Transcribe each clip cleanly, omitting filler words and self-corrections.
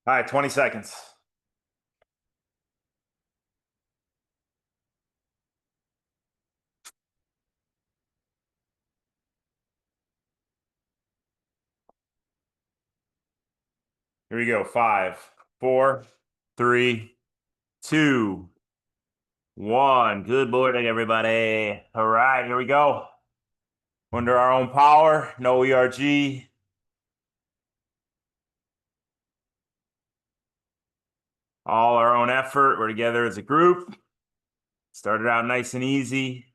All right, 20 seconds. Here we go. 5, 4, 3, 2, 1. Good morning, everybody. All right, here we go. Under our own power, no ERG. All our own effort. We're together as a group. Started out nice and easy.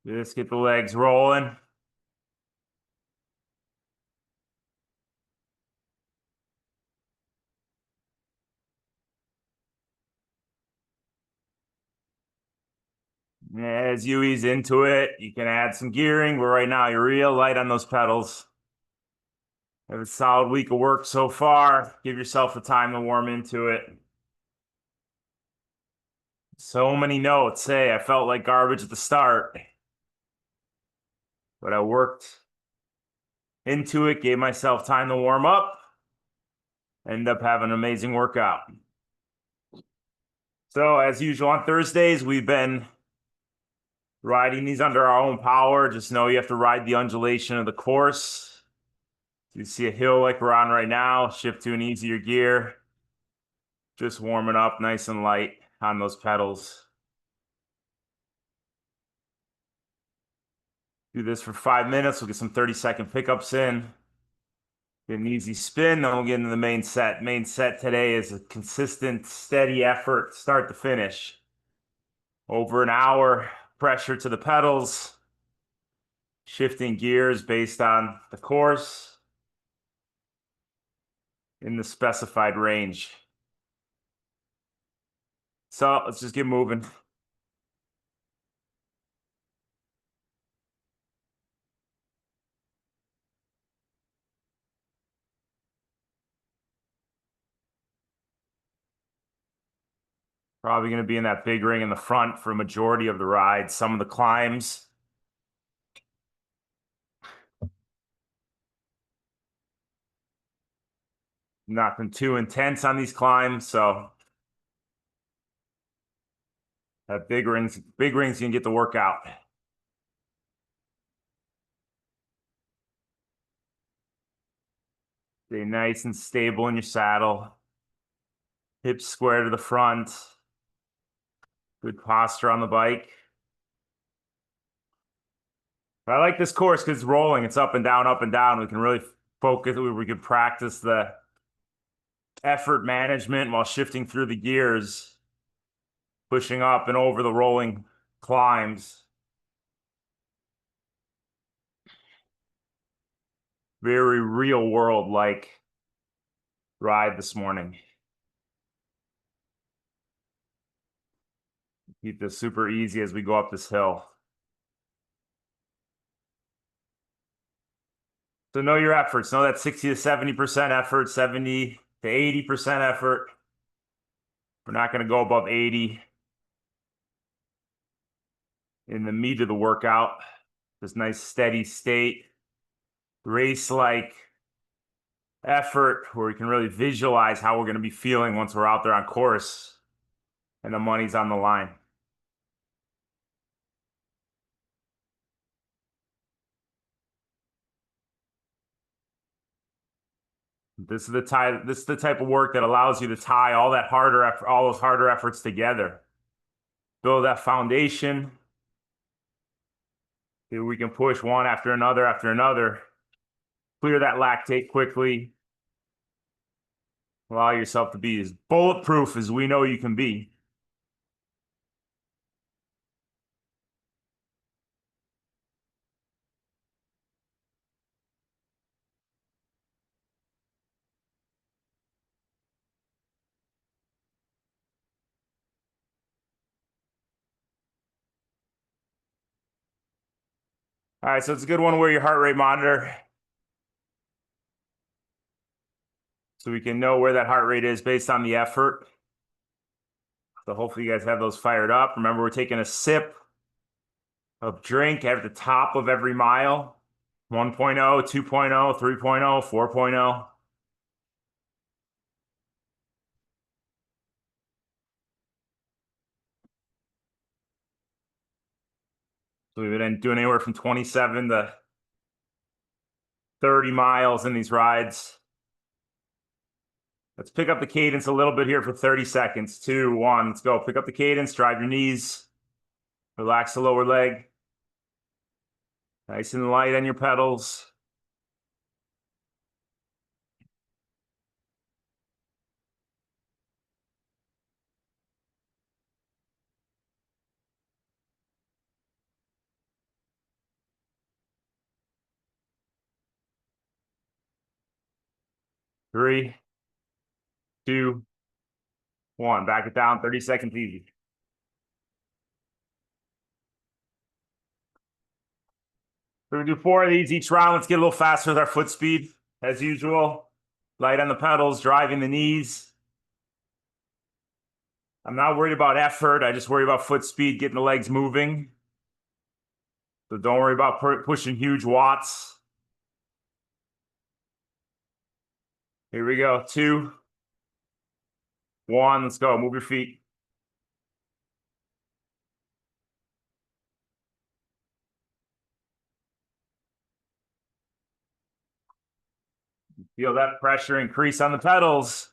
Just get the legs rolling. As you ease into it, you can add some gearing, but right now you're real light on those pedals. Have a solid week of work so far. Give yourself the time to warm into it. So many notes. Hey, I felt like garbage at the start, but I worked into it, gave myself time to warm up, ended up having an amazing workout. So, as usual on Thursdays, we've been riding these under our own power. Just know you have to ride the undulation of the course. You see a hill like we're on right now, shift to an easier gear. Just warming up nice and light on those pedals. Do this for 5 minutes. We'll get some 30-second pickups in. Get an easy spin, then we'll get into the main set. Main set today is a consistent, steady effort, start to finish. Over an hour, pressure to the pedals, shifting gears based on the course in the specified range. So let's just get moving. Probably going to be in that big ring in the front for a majority of the ride. Some of the climbs. Nothing too intense on these climbs, so that big rings you can get the workout. Stay nice and stable in your saddle. Hips square to the front. Good posture on the bike. I like this course because it's rolling. It's up and down, up and down. We can really focus. We can practice the effort management while shifting through the gears, pushing up and over the rolling climbs. Very real world like ride this morning. Keep this super easy as we go up this hill. So know your efforts. Know that 60 to 70% effort, 70 to 80% effort. We're not going to go above 80 in the meat of the workout. This nice steady state, race-like effort where we can really visualize how we're going to be feeling once we're out there on course and the money's on the line. This is the type of work that allows you to tie all those harder efforts together. Build that foundation. We can push one after another. Clear that lactate quickly. Allow yourself to be as bulletproof as we know you can be. All right, so it's a good one to wear your heart rate monitor so we can know where that heart rate is based on the effort. So hopefully you guys have those fired up. Remember, we're taking a sip of drink at the top of every mile. 1.0, 2.0, 3.0, 4.0. So we've been doing anywhere from 27 to 30 miles in these rides. Let's pick up the cadence a little bit here for 30 seconds. 2, 1, let's go. Pick up the cadence, drive your knees, relax the lower leg. Nice and light on your pedals. Three, 2, 1. Back it down, 30 seconds easy. We're gonna do 4 of these each round. Let's get a little faster with our foot speed, as usual. Light on the pedals, driving the knees. I'm not worried about effort. I just worry about foot speed, getting the legs moving. So don't worry about pushing huge watts. Here we go. 2, 1. Let's go. Move your feet. Feel that pressure increase on the pedals.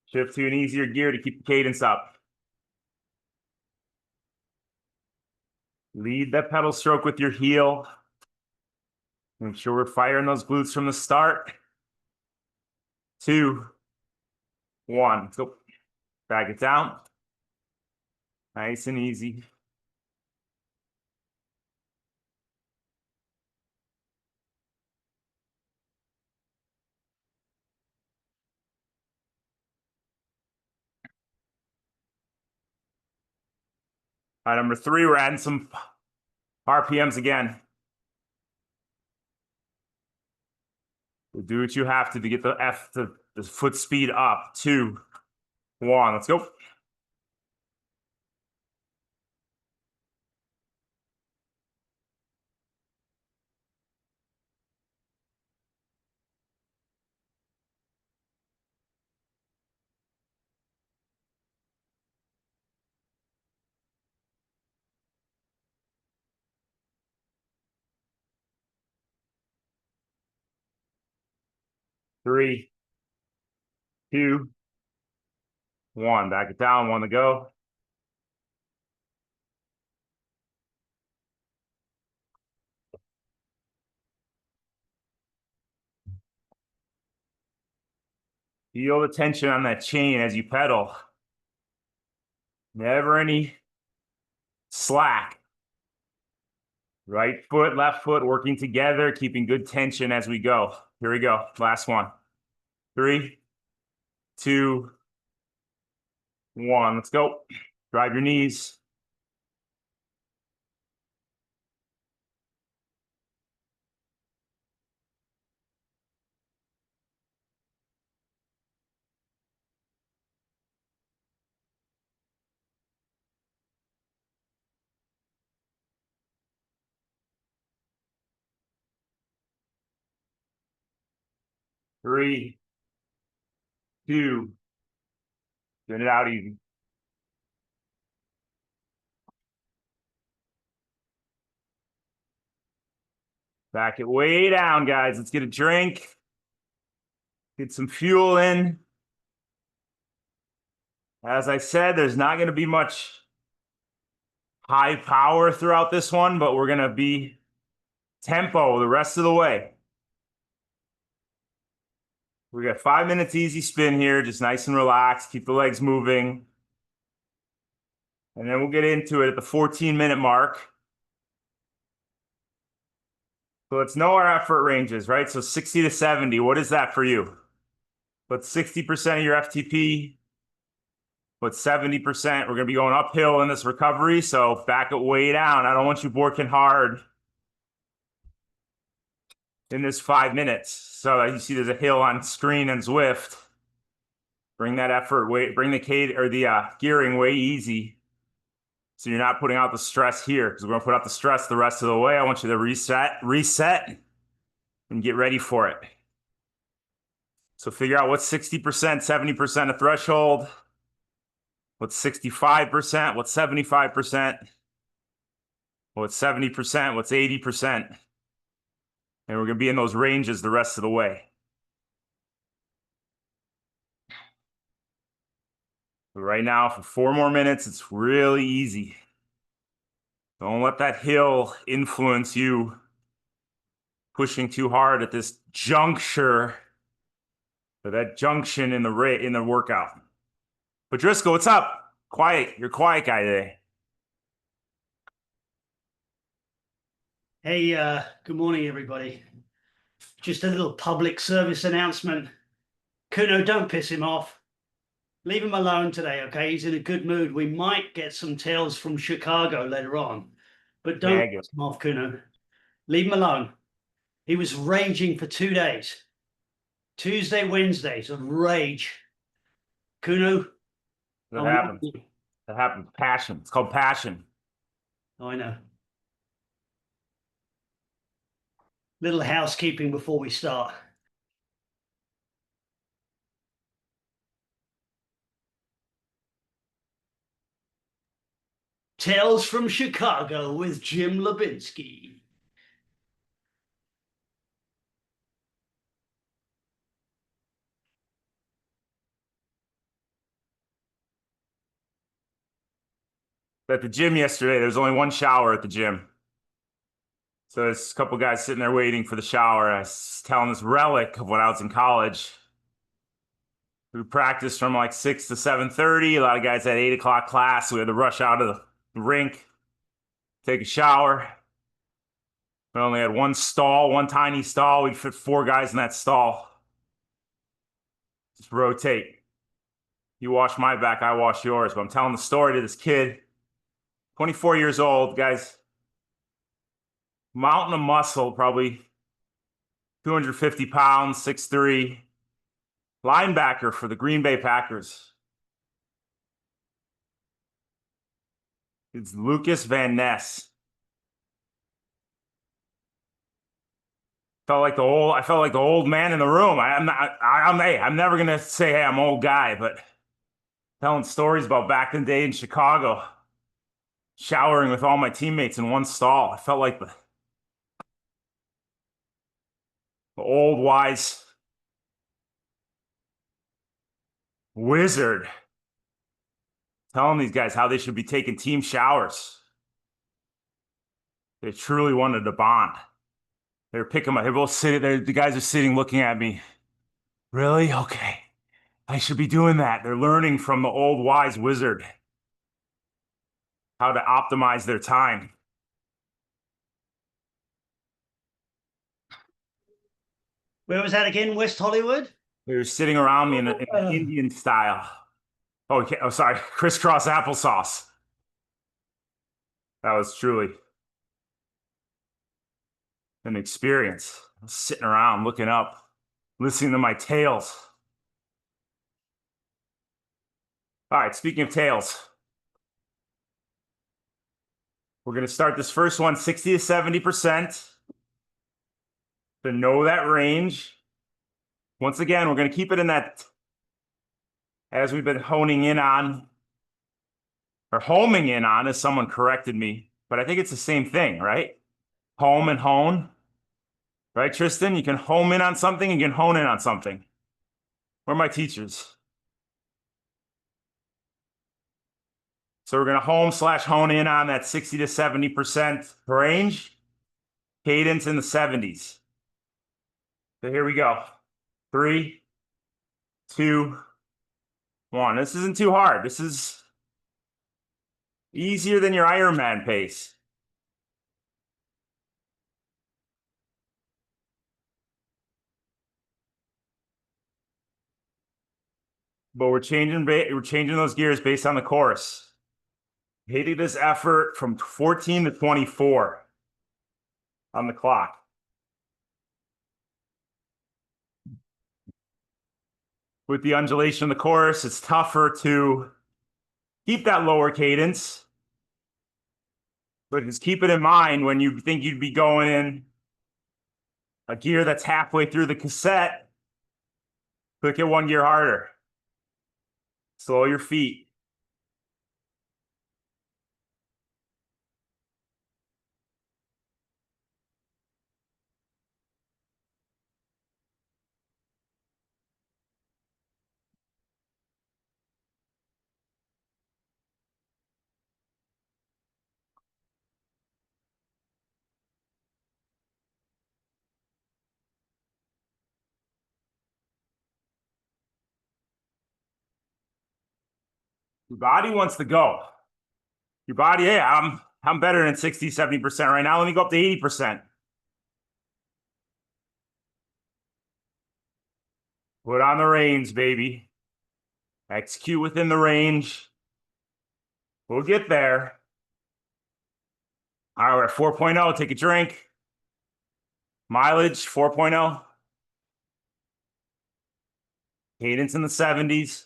Shift to an easier gear to keep the cadence up. Lead that pedal stroke with your heel. Make sure we're firing those glutes from the start. 2, 1. Let's go. Back it down. Nice and easy. All right, number 3, we're adding some RPMs again. We'll do what you have to get the foot speed up. 2, 1. Let's go. Three, 2, 1. Back it down. 1 to go. Feel the tension on that chain as you pedal. Never any slack. Right foot, left foot working together, keeping good tension as we go. Here we go. Last one. 3, 2, 1. Let's go. Drive your knees. Three, 2. Get it out easy. Back it way down, guys. Let's get a drink. Get some fuel in. As I said, there's not going to be much high power throughout this one, but we're going to be tempo the rest of the way. We got 5 minutes easy spin here, just nice and relaxed. Keep the legs moving. And then we'll get into it at the 14-minute mark. So let's know our effort ranges, right? So 60 to 70, what is that for you? What's 60% of your FTP? What's 70%? We're going to be going uphill in this recovery, so back it way down. I don't want you working hard in this 5 minutes. So you see there's a hill on screen and Zwift. Bring that effort way, bring the gearing way easy. So you're not putting out the stress here because we're going to put out the stress the rest of the way. I want you to reset, and get ready for it. So figure out what's 60%, 70% of threshold. What's 65%? What's 75%? What's 70%? What's 80%? And we're going to be in those ranges the rest of the way. But right now, for 4 more minutes, it's really easy. Don't let that hill influence you pushing too hard at this juncture, or that junction in the workout. But Driscoll, what's up? Quiet. You're a quiet guy today. Hey, good morning, everybody. Just a little public service announcement. Kuno, don't piss him off. Leave him alone today, okay? He's in a good mood. We might get some tales from Chicago later on, but don't piss him off, Kuno. Leave him alone. He was raging for 2 days. Tuesday, Wednesdays of rage. Kuno. That happens. That happens. Passion. It's called passion. Oh, I know. Little housekeeping before we start. Tales from Chicago with Jim Lubinsky. At the gym yesterday, there was only one shower at the gym. So there's a couple guys sitting there waiting for the shower. I was telling this relic of when I was in college. We practiced from like 6 to 7:30. A lot of guys had 8 o'clock class. So we had to rush out of the rink, take a shower. We only had one stall, one tiny stall. We'd fit 4 guys in that stall. Just rotate. You wash my back, I wash yours. But I'm telling the story to this kid, 24 years old, guys. Mountain of muscle, probably 250 pounds, 6'3", linebacker for the Green Bay Packers. It's Lucas Van Ness. I felt like the old man in the room. I'm never gonna say, hey, I'm an old guy, but telling stories about back in the day in Chicago, showering with all my teammates in one stall. I felt like the old wise wizard telling these guys how they should be taking team showers. They truly wanted to bond. They were picking my, they're both sitting there. The guys are sitting looking at me. Really? Okay. I should be doing that. They're learning from the old wise wizard how to optimize their time. Where was that again? West Hollywood? They were sitting around me in an Indian style. Oh, sorry. Crisscross applesauce. That was truly an experience. I was sitting around, looking up, listening to my tales. All right, speaking of tales, we're going to start this first one 60 to 70%. To know that range. Once again, we're going to keep it in that, as we've been honing in on, or homing in on, as someone corrected me, but I think it's the same thing, right? Home and hone. Right, Tristan? You can home in on something, you can hone in on something. Where are my teachers? So we're going to home/hone in on that 60 to 70% range. Cadence in the 70s. So here we go. 3, 2, 1. This isn't too hard. This is easier than your Ironman pace. But we're changing those gears based on the course. Hitting this effort from 14 to 24 on the clock. With the undulation of the course, it's tougher to keep that lower cadence But just keep it in mind when you think you'd be going in a gear that's halfway through the cassette, click it one gear harder. Slow your feet. Your body wants to go. Your body, hey, I'm better than 60, 70% right now. Let me go up to 80%. Put on the reins, baby. Execute within the range. We'll get there. All right, we're at 4.0. Take a drink. Mileage 4.0. Cadence in the 70s.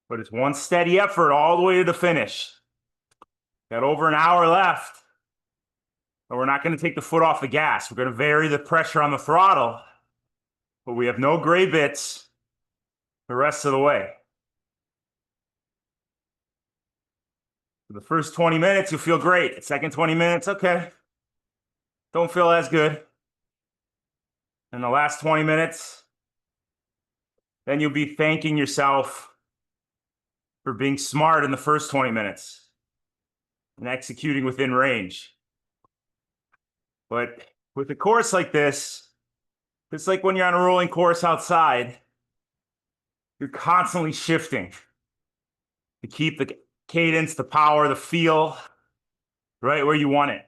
But it's one steady effort all the way to the finish. Got over an hour left. But we're not going to take the foot off the gas. We're going to vary the pressure on the throttle. But we have no gray bits the rest of the way. For the first 20 minutes, you'll feel great. The second 20 minutes, okay. Don't feel as good. And the last 20 minutes, then you'll be thanking yourself for being smart in the first 20 minutes and executing within range. But with a course like this, it's like when you're on a rolling course outside, you're constantly shifting to keep the cadence, the power, the feel right where you want it.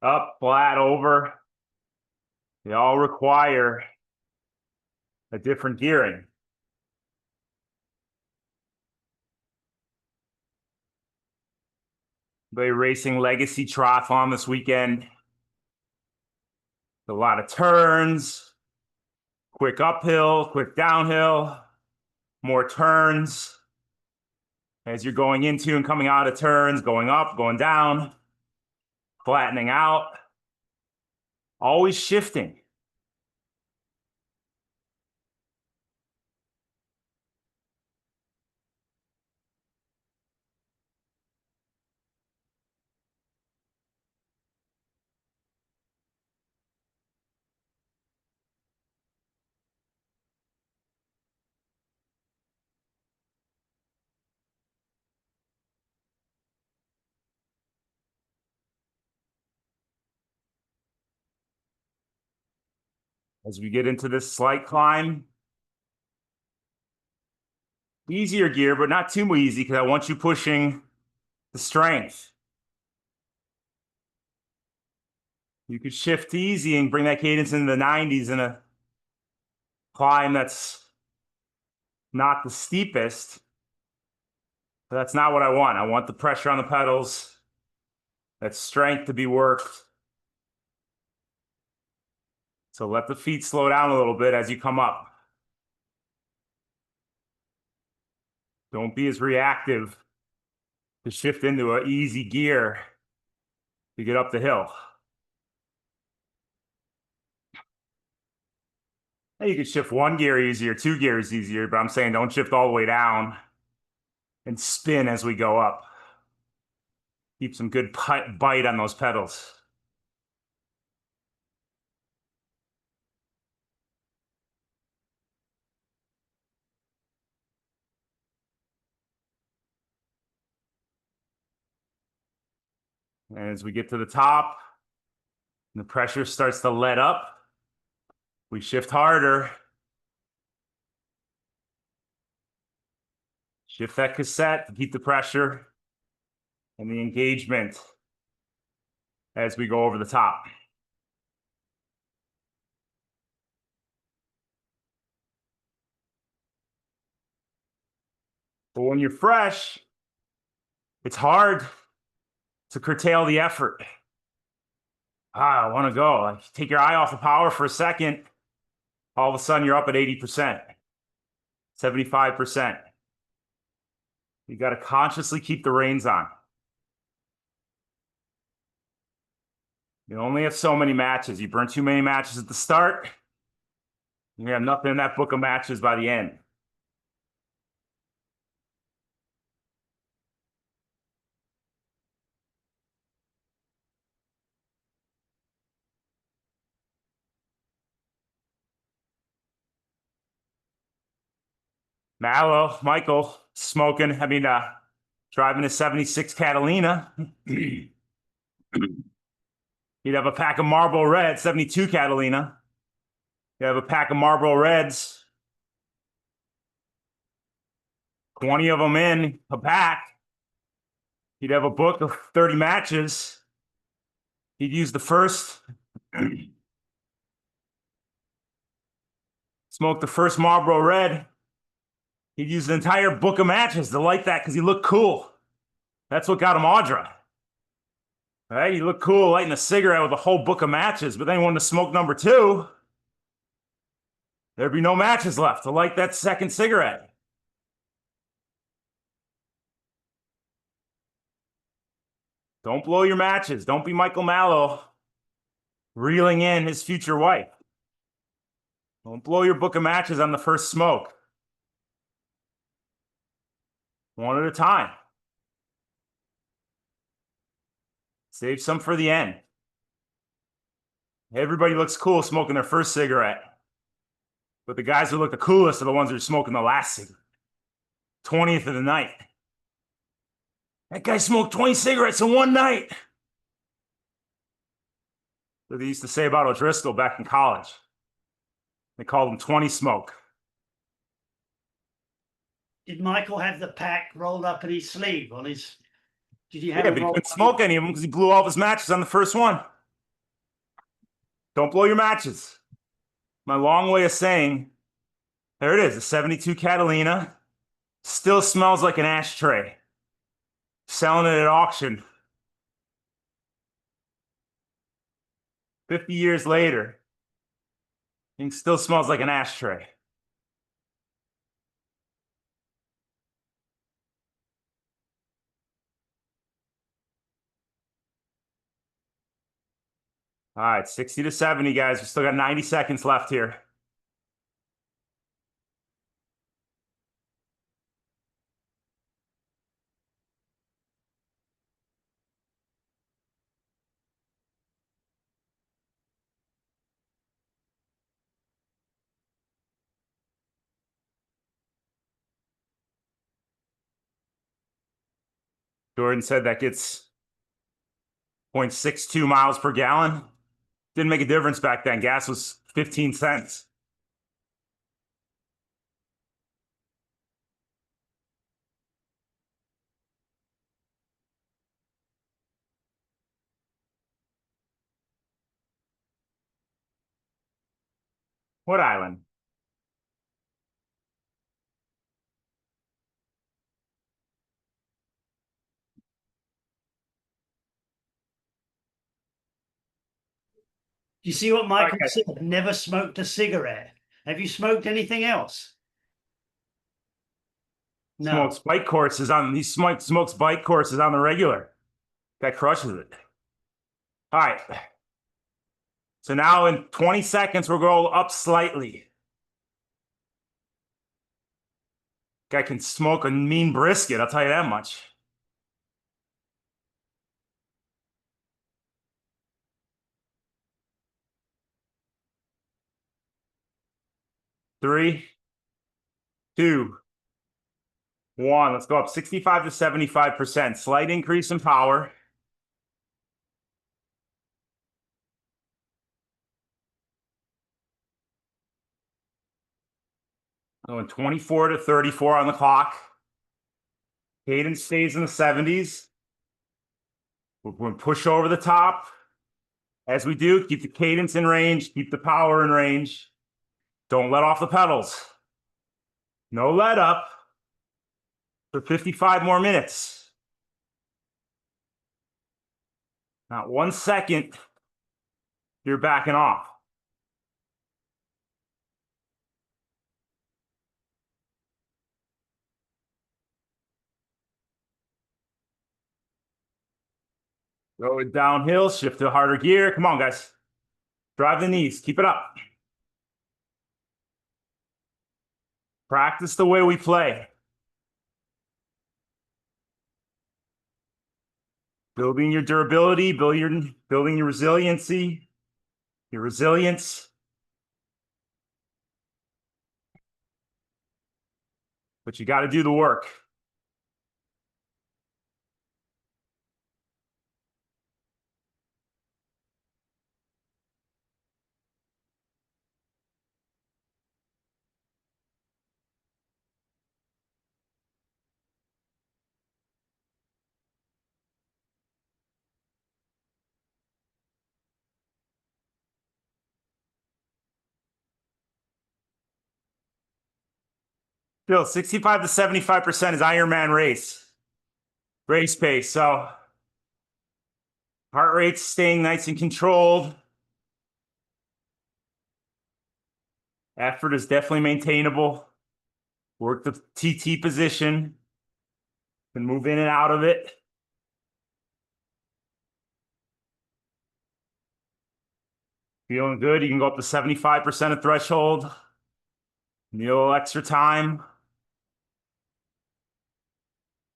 Up, flat, over. They all require a different gearing. They racing Legacy Triathlon this weekend. A lot of turns, quick uphill, quick downhill, more turns as you're going into and coming out of turns, going up, going down, flattening out, always shifting. As we get into this slight climb, easier gear, but not too easy because I want you pushing the strength. You could shift easy and bring that cadence into the 90s in a climb that's not the steepest. But that's not what I want. I want the pressure on the pedals, that strength to be worked. So let the feet slow down a little bit as you come up. Don't be as reactive to shift into an easy gear to get up the hill. Now you could shift one gear easier, two gears easier, but I'm saying don't shift all the way down and spin as we go up. Keep some good bite on those pedals. And as we get to the top, and the pressure starts to let up, we shift harder. Shift that cassette to keep the pressure and the engagement as we go over the top. But when you're fresh, it's hard to curtail the effort. I want to go. Like, take your eye off the power for a second. All of a sudden, you're up at 80%, 75%. You got to consciously keep the reins on. You only have so many matches. You burn too many matches at the start, you have nothing in that book of matches by the end. Mallow, Michael, smoking, driving a 76 Catalina. He'd have a pack of Marlboro Reds, 72 Catalina. He'd have a pack of Marlboro Reds, 20 of them in a pack. He'd have a book of 30 matches. He'd use the first, smoke the first Marlboro Red. He'd use the entire book of matches to light that because he looked cool. That's what got him Audra. Right? He looked cool lighting a cigarette with a whole book of matches, but then he wanted to smoke number 2. There'd be no matches left to light that second cigarette. Don't blow your matches. Don't be Michael Mallow reeling in his future wife. Don't blow your book of matches on the first smoke. One at a time. Save some for the end. Everybody looks cool smoking their first cigarette. But the guys who look the coolest are the ones who are smoking the last cigarette. 20th of the night. That guy smoked 20 cigarettes in one night. So they used to say about O'Driscoll back in college. They called him 20 smoke. Did Michael have the pack rolled up in his sleeve on his? Did he have? Yeah, but he couldn't smoke any of them because he blew all of his matches on the first one. Don't blow your matches. My long way of saying, there it is, a 72 Catalina. Still smells like an ashtray. Selling it at auction. 50 years later, it still smells like an ashtray. All right, 60 to 70, guys. We still got 90 seconds left here. Jordan said that gets 0.62 miles per gallon. Didn't make a difference back then. Gas was 15 cents. What island? You see what Michael Okay. said? Never smoked a cigarette. Have you smoked anything else? No. Smokes bike courses on. He smokes bike courses on the regular. Guy crushes it. All right. So now in 20 seconds, we'll go up slightly. Guy can smoke a mean brisket, I'll tell you that much. Three, two, one. Let's go up 65 to 75%. Slight increase in power. Going 24 to 34 on the clock. Cadence stays in the 70s. We're going to push over the top. As we do, keep the cadence in range, keep the power in range. Don't let off the pedals. No let up for 55 more minutes. Not 1 second, you're backing off. Go downhill, shift to harder gear. Come on, guys. Drive the knees. Keep it up. Practice the way we play. Building your durability, building your resiliency, your resilience. But you got to do the work. Still, 65 to 75% is Ironman race pace. So heart rate's staying nice and controlled. Effort is definitely maintainable. Work the TT position and move in and out of it. Feeling good, you can go up to 75% of threshold. Need a little extra time.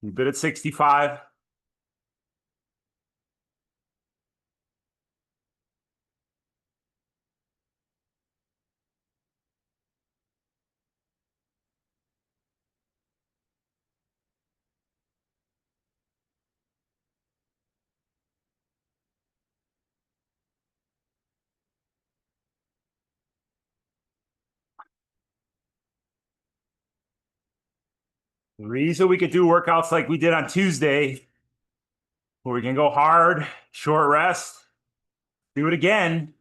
You're good at 65. The reason we could do workouts like we did on Tuesday, where we can go hard, short rest, do it again,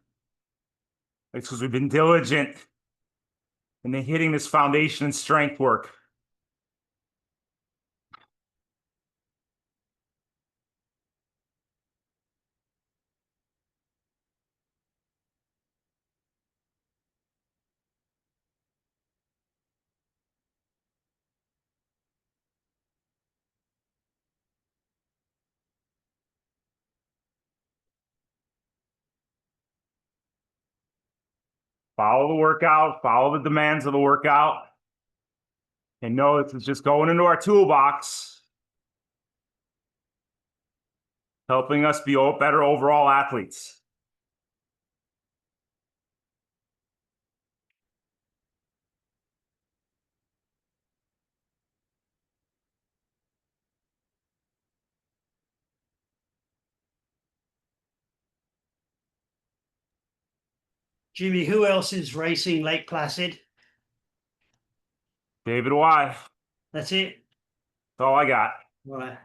it's because we've been diligent in hitting this foundation and strength work. Follow the workout, follow the demands of the workout, and know this is just going into our toolbox, helping us be better overall athletes. Jimmy, who else is racing Lake Placid? David Y. That's it? That's all I got. Right.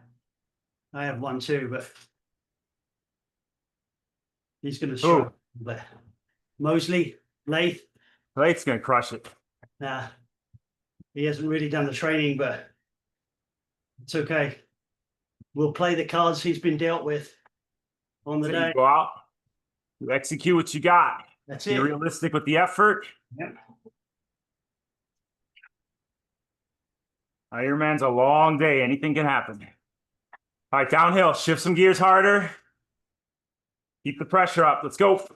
I have one too, but he's going to struggle. But Mosley, Lath, Lath's going to crush it. nah, he hasn't really done the training, but it's okay. We'll play the cards he's been dealt with on the So day. you go out, you execute what you got. That's Be it. realistic with the effort. Yep. Ironman's a long day. Anything can happen. All right, downhill. Shift some gears harder. Keep the pressure up. Let's go.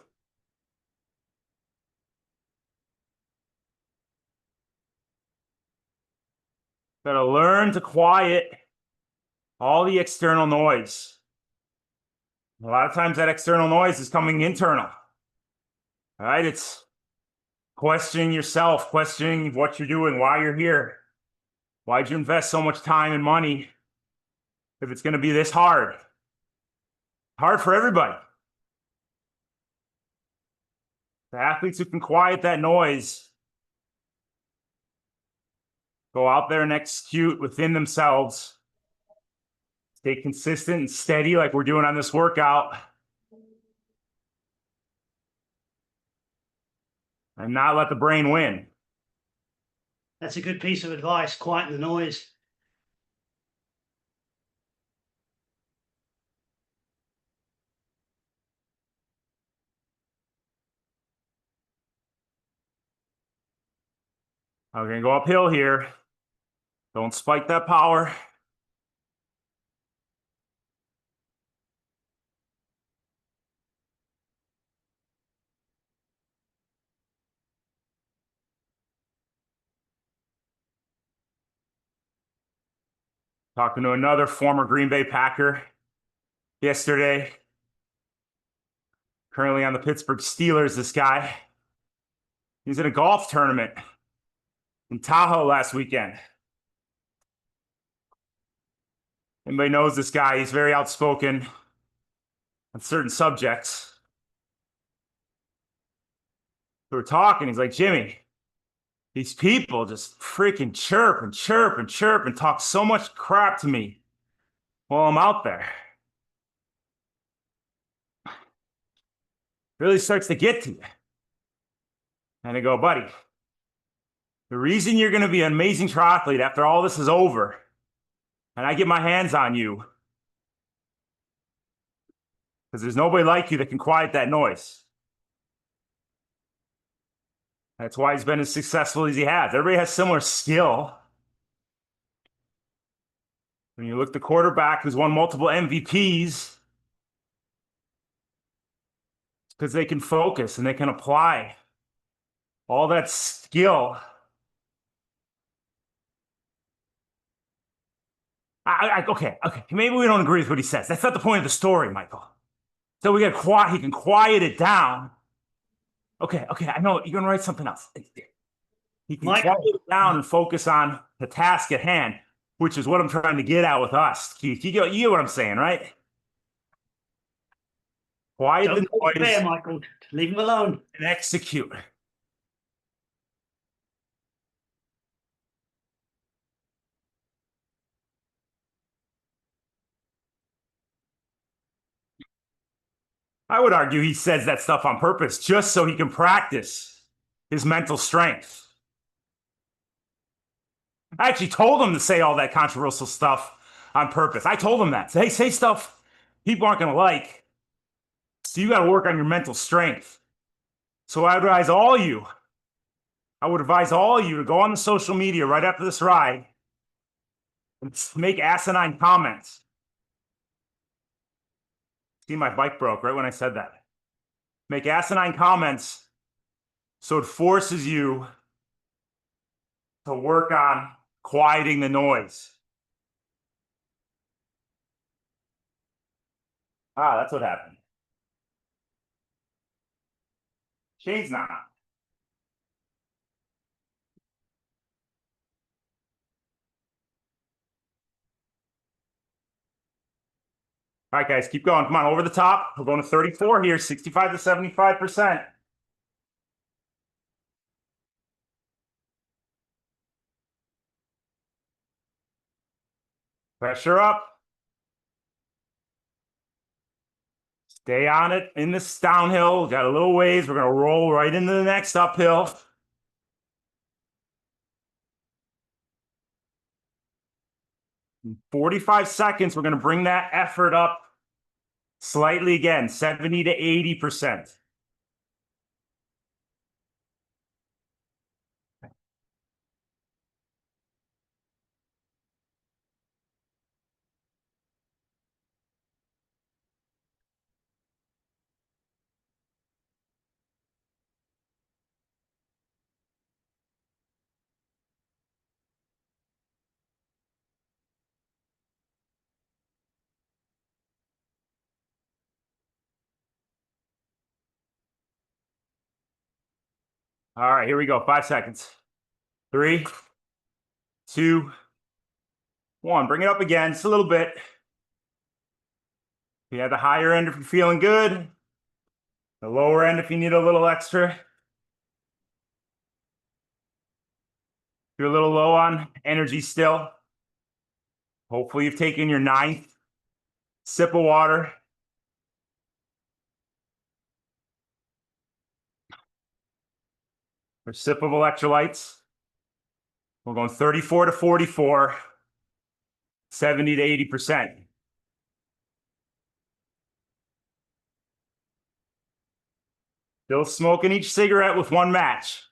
Gotta learn to quiet all the external noise. A lot of times that external noise is coming internal. All right, it's questioning yourself, questioning what you're doing, why you're here. Why'd you invest so much time and money if it's going to be this hard? Hard for everybody. The athletes who can quiet that noise go out there and execute within themselves. Stay consistent and steady like we're doing on this workout. And not let the brain win. That's a good piece of advice. Quieten the noise. I'm gonna go uphill here. Don't spike that power. Talking to another former Green Bay Packer yesterday. Currently on the Pittsburgh Steelers, this guy. He's in a golf tournament in Tahoe last weekend. Anybody knows this guy. He's very outspoken on certain subjects. We were talking. He's like, Jimmy, these people just freaking chirp and chirp and chirp and talk so much crap to me while I'm out there. Really starts to get to you. And I go, buddy, the reason you're going to be an amazing triathlete after all this is over and I get my hands on you, because there's nobody like you that can quiet that noise. That's why he's been as successful as he has. Everybody has similar skill. When you look at the quarterback who's won multiple MVPs, it's because they can focus and they can apply all that skill. Okay. Maybe we don't agree with what he says. That's not the point of the story, Michael. So we got quiet. He can quiet it down. Okay. I know you're gonna write something else. He can quiet it down and focus on the task at hand, which is what I'm trying to get at with us, Keith. You get what I'm saying, right? Quiet the noise. Fair, Michael. Leave him alone. And execute. I would argue he says that stuff on purpose just so he can practice his mental strength. I actually told him to say all that controversial stuff on purpose. I told him that. Hey, say stuff people aren't going to like. So you got to work on your mental strength. So I would advise all you to go on the social media right after this ride and make asinine comments. See, my bike broke right when I said that. Make asinine comments so it forces you to work on quieting the noise. Ah, that's what happened. Shane's not. All right, guys, keep going. Come on, over the top. We're going to 34 here, 65 to 75%. Pressure up. Stay on it in this downhill. Got a little ways. We're going to roll right into the next uphill. In 45 seconds, we're going to bring that effort up slightly again, 70 to 80%. All right, here we go. 5 seconds. 3, 2, 1. Bring it up again, just a little bit. You have the higher end if you're feeling good. The lower end if you need a little extra. If you're a little low on energy still, hopefully you've taken your 9th sip of water. Or sip of electrolytes. We're going 34 to 44, 70 to 80%. Still smoking each cigarette with one match.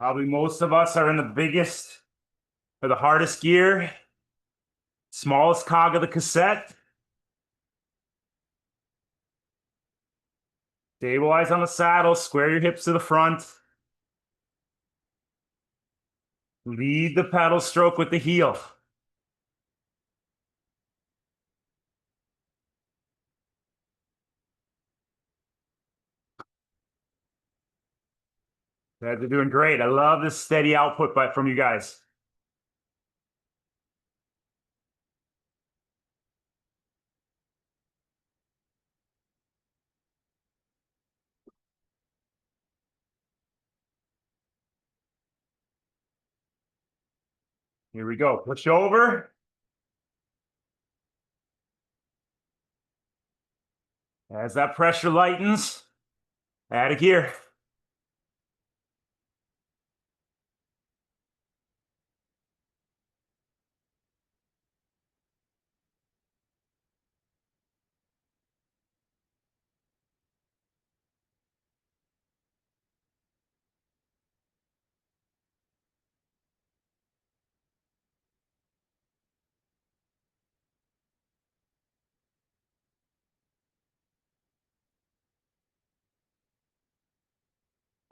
Probably most of us are in the biggest or the hardest gear, smallest cog of the cassette. Stabilize on the saddle, square your hips to the front. Lead the pedal stroke with the heel. Guys are doing great. I love this steady output from you guys. Here we go. Push over. As that pressure lightens, add a gear.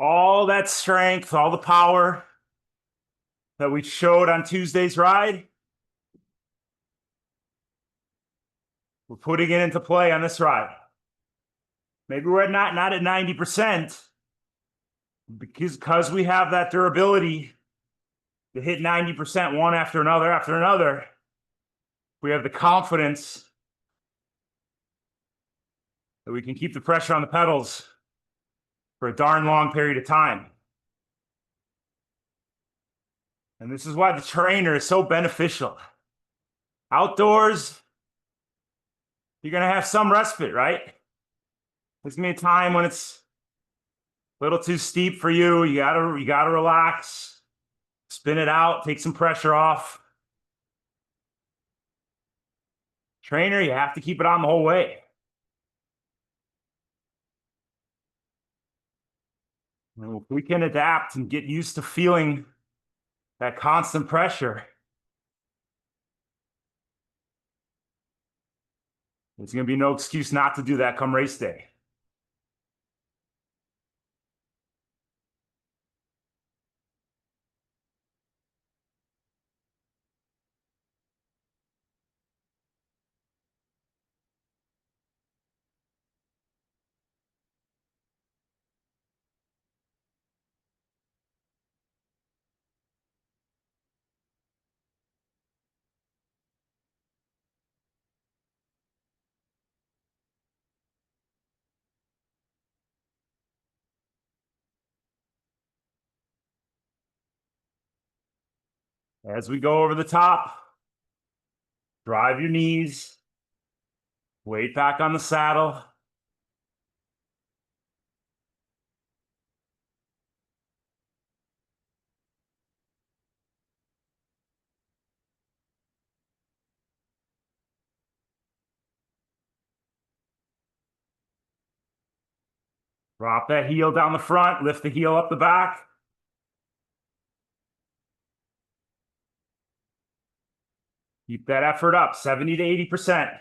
All that strength, all the power that we showed on Tuesday's ride, we're putting it into play on this ride. Maybe we're not at 90% because we have that durability to hit 90% one after another after another. We have the confidence that we can keep the pressure on the pedals for a darn long period of time. And this is why the trainer is so beneficial. Outdoors, you're going to have some respite, right? There's going to be a time when it's a little too steep for you. You gotta relax, spin it out, take some pressure off. Trainer, you have to keep it on the whole way. And if we can adapt and get used to feeling that constant pressure, there's going to be no excuse not to do that come race day. As we go over the top, drive your knees, weight back on the saddle. Drop that heel down the front, lift the heel up the back. Keep that effort up, 70 to 80%.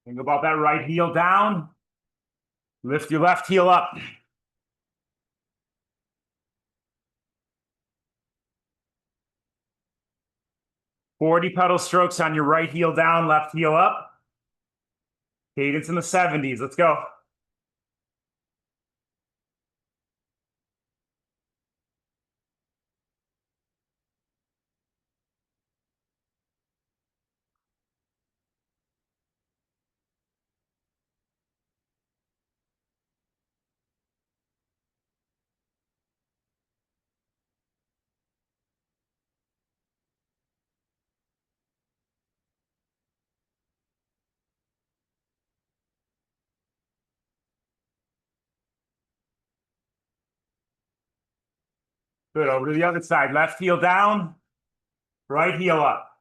Think about that right heel down. Lift your left heel up. 40 pedal strokes on your right heel down, left heel up. Cadence in the 70s. Let's go. Good. Over to the other side. Left heel down, right heel up.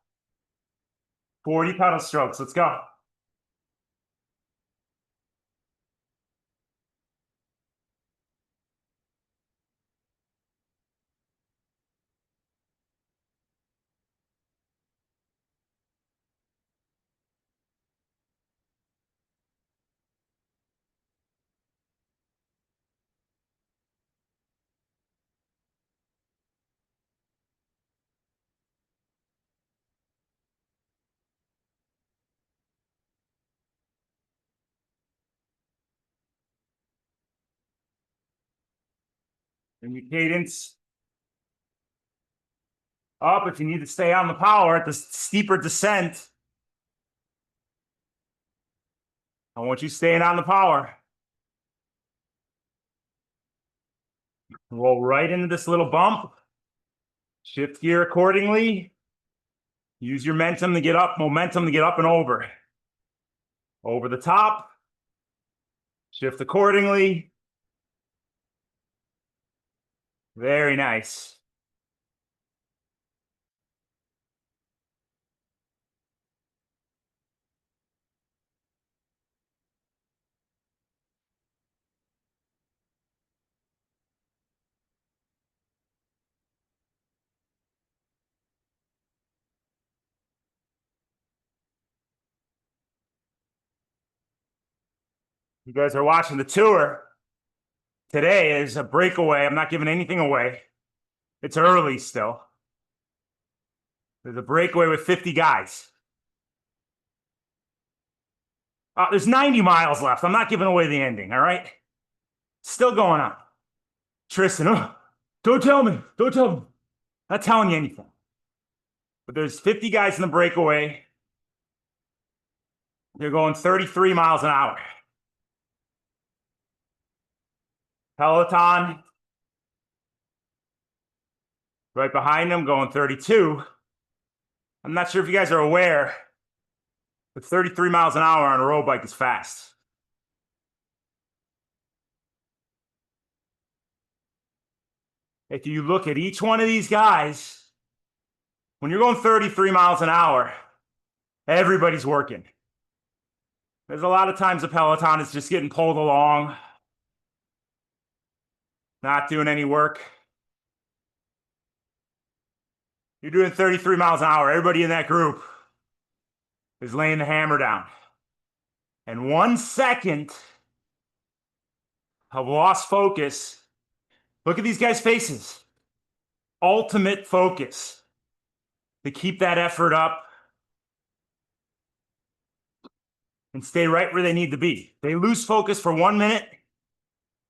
40 pedal strokes. Let's go. And your cadence up if you need to stay on the power at the steeper descent. I want you staying on the power. Roll right into this little bump. Shift gear accordingly. Use your momentum to get up and over. Over the top. Shift accordingly. Very nice. You guys are watching the tour. Today is a breakaway. I'm not giving anything away. It's early still. There's a breakaway with 50 guys. There's 90 miles left. I'm not giving away the ending, all right? Still going on. Tristan, don't tell me. Don't tell me. Not telling you anything. But there's 50 guys in the breakaway. They're going 33 miles an hour. Peloton, right behind them, going 32. I'm not sure if you guys are aware, but 33 miles an hour on a road bike is fast. If you look at each one of these guys, when you're going 33 miles an hour, everybody's working. There's a lot of times the Peloton is just getting pulled along, not doing any work. You're doing 33 miles an hour. Everybody in that group is laying the hammer down. And 1 second of lost focus. Look at these guys' faces. Ultimate focus to keep that effort up and stay right where they need to be. They lose focus for 1 minute.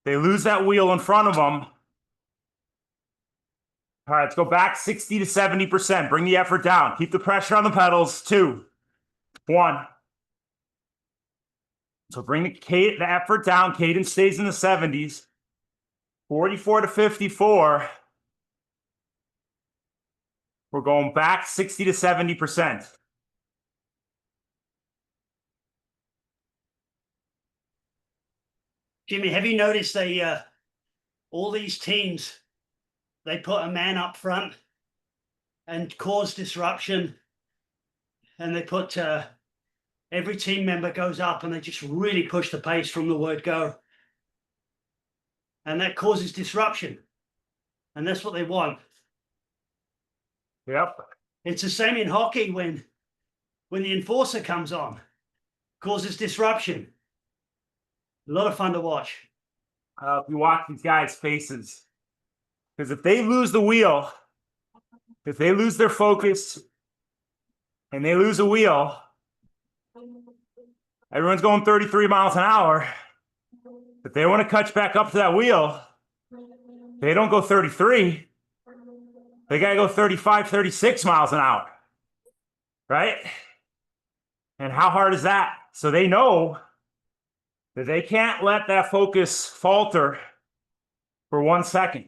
They lose that wheel in front of them. All right, let's go back 60 to 70%. Bring the effort down. Keep the pressure on the pedals. 2, 1. So bring the effort down. Cadence stays in the 70s. 44 to 54. We're going back 60 to 70%. Jimmy, have you noticed all these teams, they put a man up front and cause disruption, and they put every team member goes up and they just really push the pace from the word go, and that causes disruption, and that's what they want. Yep. It's the same in hockey when the enforcer comes on, causes disruption. A lot of fun to watch. If you watch these guys' faces, because if they lose the wheel, if they lose their focus and they lose a wheel, everyone's going 33 miles an hour. If they want to catch back up to that wheel, they don't go 33. They got to go 35, 36 miles an hour, right? And how hard is that? So they know that they can't let that focus falter for 1 second.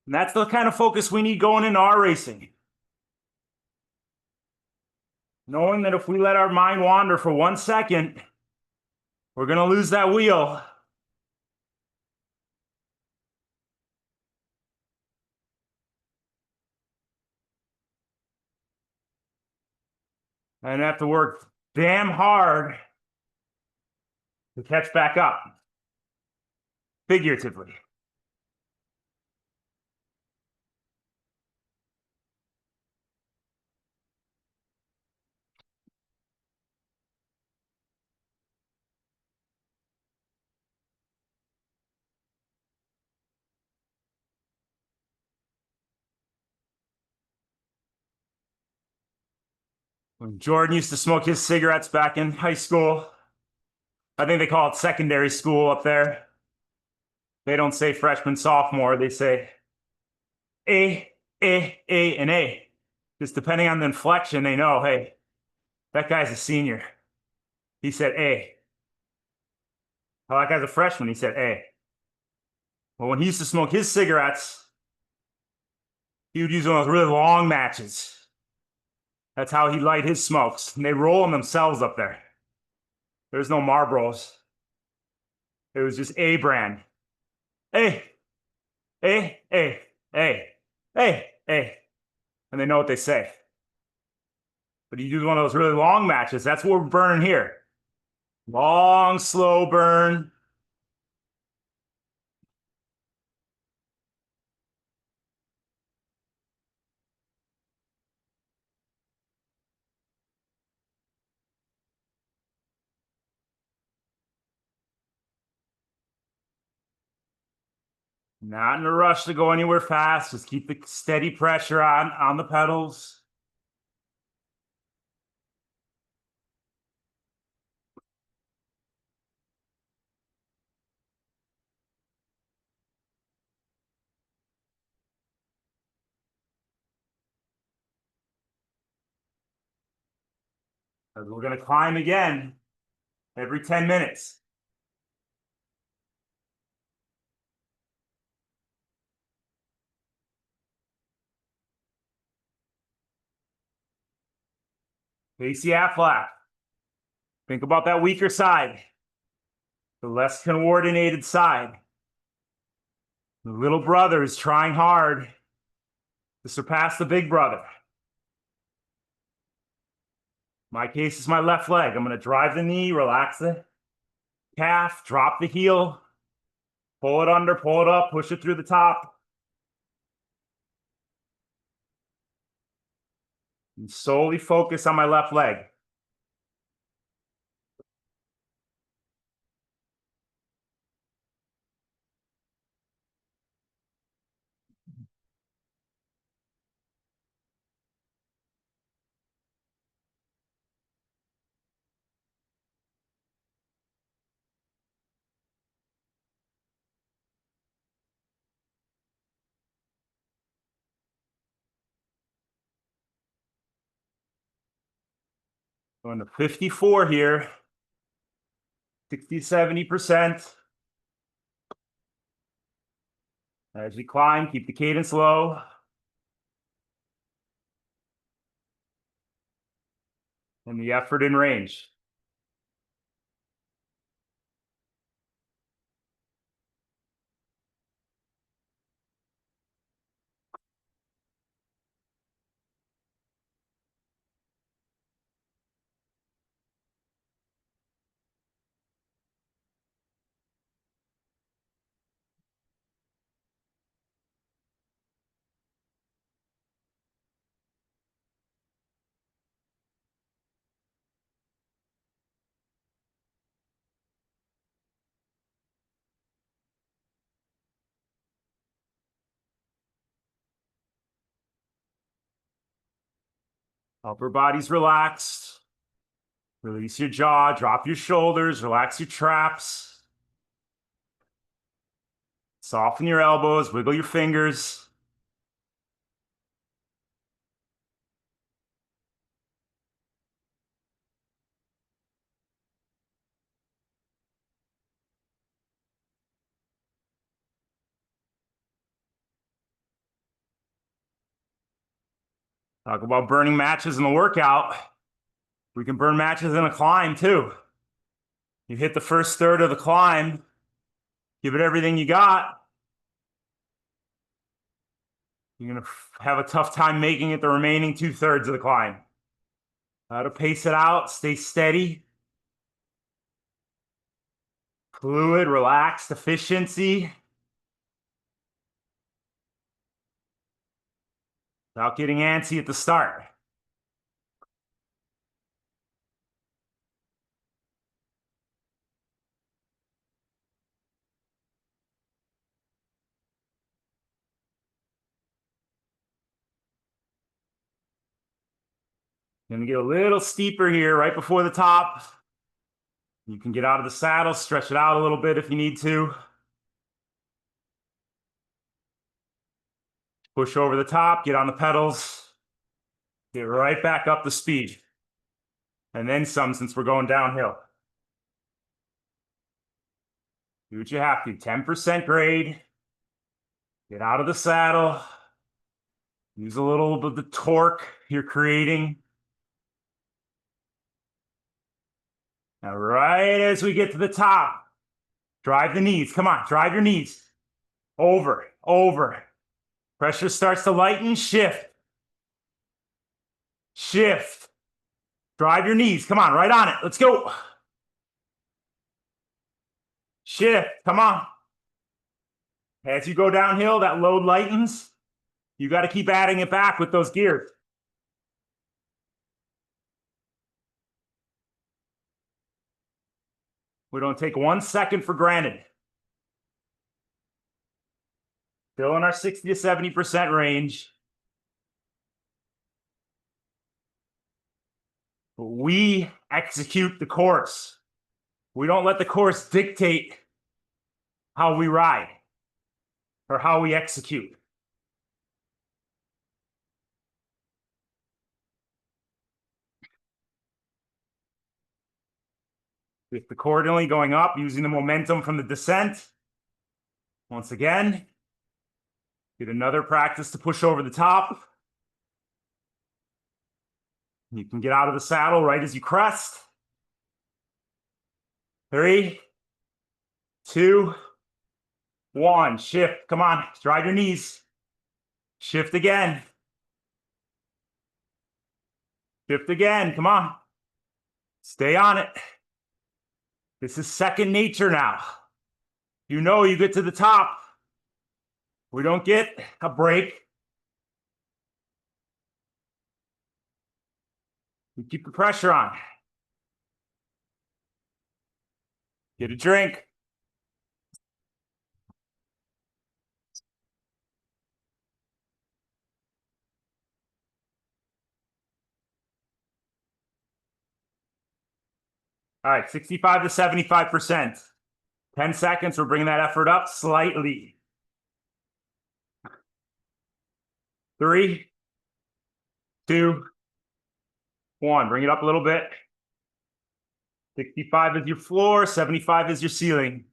And that's the kind of focus we need going into our racing. Knowing that if we let our mind wander for 1 second, we're going to lose that wheel. and have to work damn hard to catch back up, figuratively. When Jordan used to smoke his cigarettes back in high school, I think they call it secondary school up there. They don't say freshman, sophomore. They say A, and A. Just depending on the inflection, they know, hey, that guy's a senior. He said A. Oh, that guy's a freshman. He said A. Well, when he used to smoke his cigarettes, he would use one of those really long matches. That's how he light his smokes. And they roll them themselves up there. There's no Marlboros. It was just A brand. A, A, A, A, A, A. And they know what they say. But you do one of those really long matches. That's what we're burning here. Long, slow burn. Not in a rush to go anywhere fast. Just keep the steady pressure on the pedals. We're going to climb again every 10 minutes. Pace the Aflac. Think about that weaker side, the less coordinated side. The little brother is trying hard to surpass the big brother. My case is my left leg. I'm going to drive the knee, relax the calf, drop the heel, pull it under, pull it up, push it through the top. And solely focus on my left leg. Going to 54 here, 60, 70%. As we climb, keep the cadence low. And the effort in range. Upper body's relaxed. Release your jaw, drop your shoulders, relax your traps. Soften your elbows, wiggle your fingers. Talk about burning matches in the workout. We can burn matches in a climb too. You hit the first third of the climb, give it everything you got. You're going to have a tough time making it the remaining 2/3 of the climb. How to pace it out, stay steady. Fluid, relaxed, efficiency. Without getting antsy at the start. Gonna get a little steeper here right before the top. You can get out of the saddle, stretch it out a little bit if you need to. Push over the top, get on the pedals, get right back up to speed. And then some since we're going downhill. Do what you have to, 10% grade. Get out of the saddle. Use a little bit of the torque you're creating. Now, right as we get to the top, drive the knees. Come on, drive your knees. Over, over. Pressure starts to lighten, shift. Shift. Drive your knees. Come on, right on it. Let's go. Shift. Come on. As you go downhill, that load lightens. You got to keep adding it back with those gears. We don't take 1 second for granted. Still in our 60 to 70% range. We execute the course. We don't let the course dictate how we ride or how we execute. With the accordingly going up, using the momentum from the descent. Once again, get another practice to push over the top. You can get out of the saddle right as you crest. 3, 2, 1. Shift. Come on. Drive your knees. Shift again. Shift again. Come on. Stay on it. This is second nature now. You know you get to the top. We don't get a break. We keep the pressure on. Get a drink. All right, 65 to 75%. 10 seconds, we're bringing that effort up slightly. 3, 2, 1. Bring it up a little bit. 65 is your floor, 75 is your ceiling.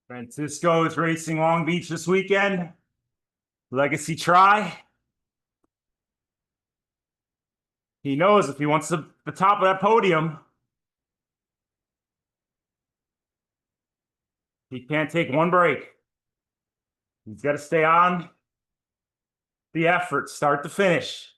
Francisco is racing Long Beach this weekend. Legacy try. He knows if he wants the top of that podium, he can't take one break. He's got to stay on the effort, start to finish.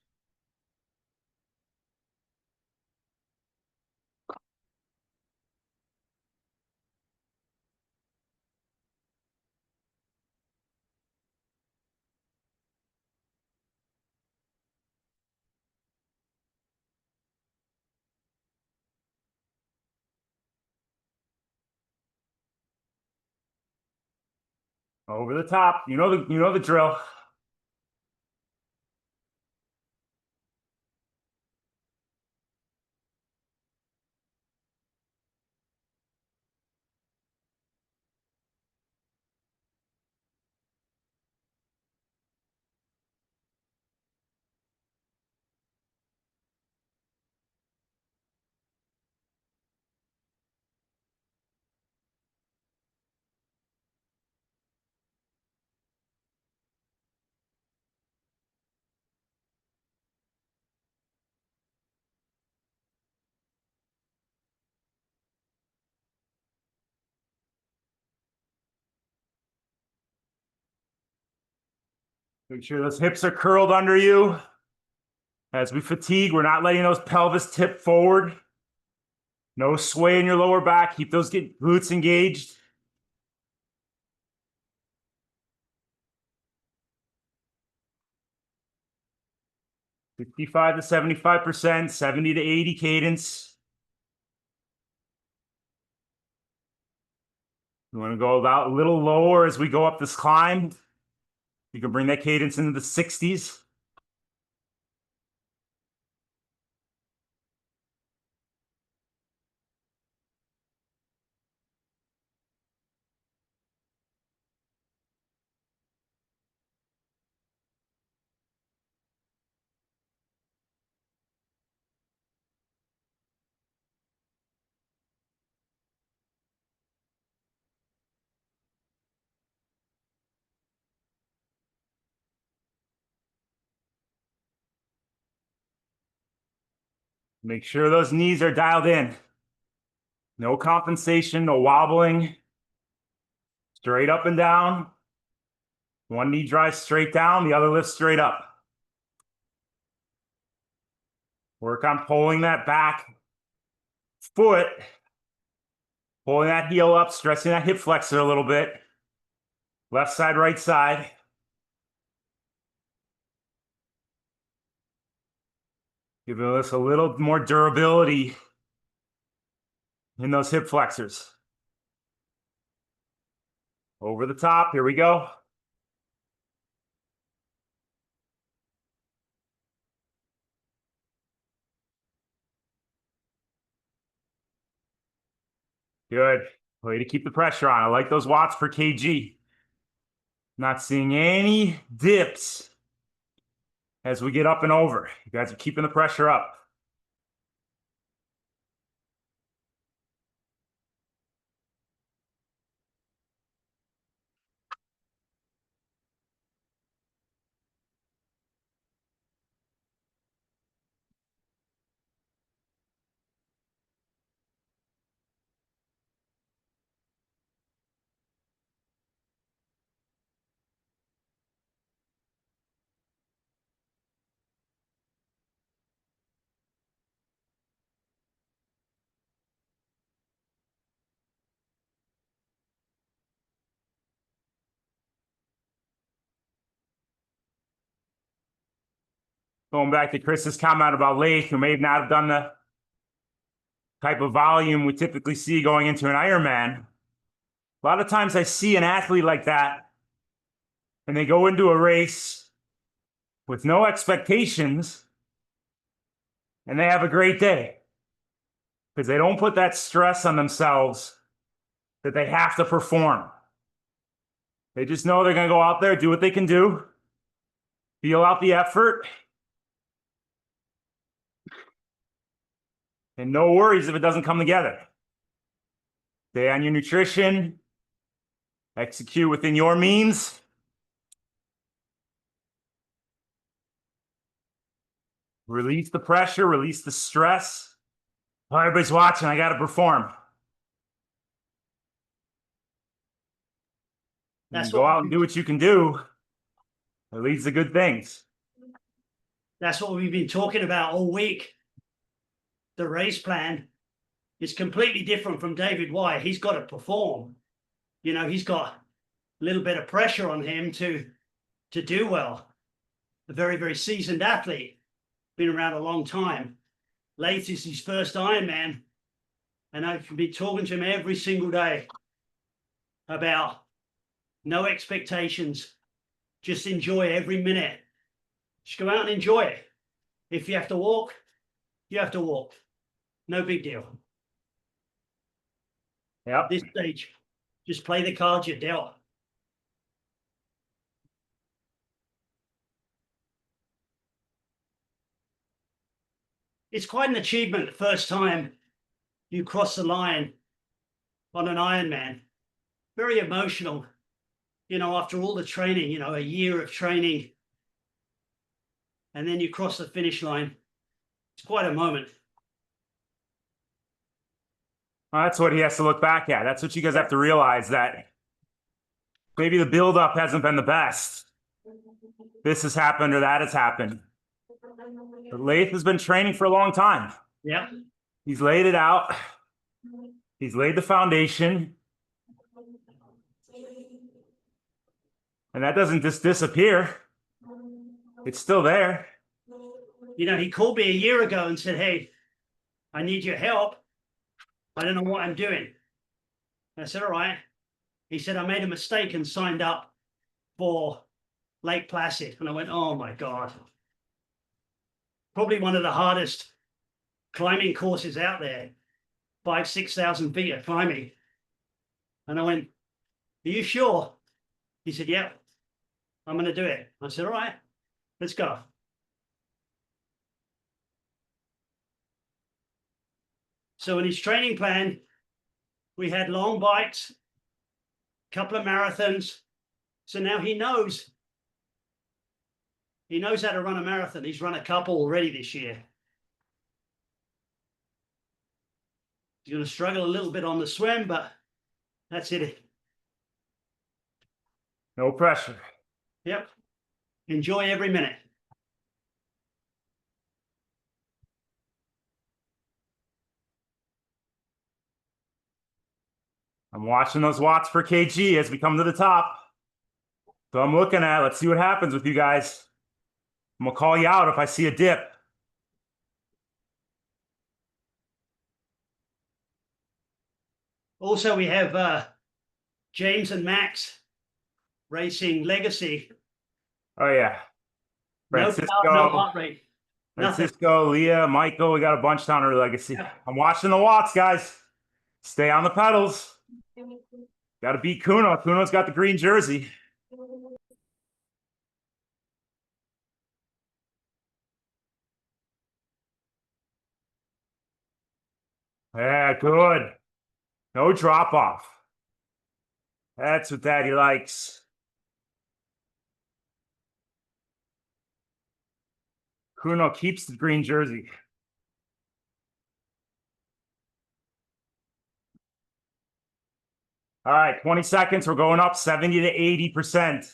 Over the top. You know the drill. Make sure those hips are curled under you. As we fatigue, we're not letting those pelvis tip forward. No sway in your lower back. Keep those glutes engaged. $55 to 75%, 70 to 80 cadence. You want to go about a little lower as we go up this climb. You can bring that cadence into the 60s. Make sure those knees are dialed in. No compensation, no wobbling. Straight up and down. One knee drives straight down, the other lifts straight up. Work on pulling that back foot, pulling that heel up, stressing that hip flexor a little bit. Left side, right side. Giving us a little more durability in those hip flexors. Over the top, here we go. Good. Way to keep the pressure on. I like those watts per kg. Not seeing any dips as we get up and over. You guys are keeping the pressure up. Going back to Chris's comment about Lake, who may not have done the type of volume we typically see going into an Ironman. A lot of times I see an athlete like that, and they go into a race with no expectations, and they have a great day because they don't put that stress on themselves that they have to perform. They just know they're going to go out there, do what they can do, feel out the effort, and no worries if it doesn't come together. Stay on your nutrition, execute within your means. Release the pressure, release the stress. Oh, everybody's watching, I got to perform. Go out and do what you can do. It leads to good things. That's what we've been talking about all week. The race plan is completely different from David Whyte. He's got to perform. You know, he's got a little bit of pressure on him to do well. A very, very seasoned athlete, been around a long time. Laith is his first Ironman, and I've been talking to him every single day about no expectations. Just enjoy every minute. Just go out and enjoy it. If you have to walk, you have to walk. No big deal. Yep. This stage, just play the cards you're dealt. It's quite an achievement the first time you cross the line on an Ironman. Very emotional, you know, after all the training, you know, a year of training, and then you cross the finish line. It's quite a moment. Well, that's what he has to look back at. That's what you guys have to realize, that maybe the buildup hasn't been the best. this has happened or that has happened. But Lath has been training for a long time. Yeah. He's laid it out. He's laid the foundation. And that doesn't just disappear. It's still there. You know, he called me a year ago and said, "Hey, I need your help. I don't know what I'm doing." And I said, "All right." He said, "I made a mistake and signed up for Lake Placid." And I went, "Oh my God." Probably one of the hardest climbing courses out there, 6,000 feet of climbing. And I went, "Are you sure?" He said, "Yeah, I'm going to do it." I said, "All right, let's go." So in his training plan, we had long bikes, a couple of marathons. So now he knows how to run a marathon. He's run a couple already this year. He's going to struggle a little bit on the swim, but that's it. No pressure. Yep. Enjoy every minute. I'm watching those watts per kg as we come to the top. So I'm looking at, let's see what happens with you guys. I'm gonna call you out if I see a dip. Also, we have James and Max racing Legacy. Oh yeah. No Francisco, power, no heart rate. Nothing. Francisco, Leah, Michael, we got a bunch down our Legacy. Yeah. I'm watching the watts, guys. Stay on the pedals. Got to beat Kuno. Kuno's got the green jersey. Yeah, good. No drop off. That's what Daddy likes. Kuno keeps the green jersey. All right, 20 seconds. We're going up 70 to 80%.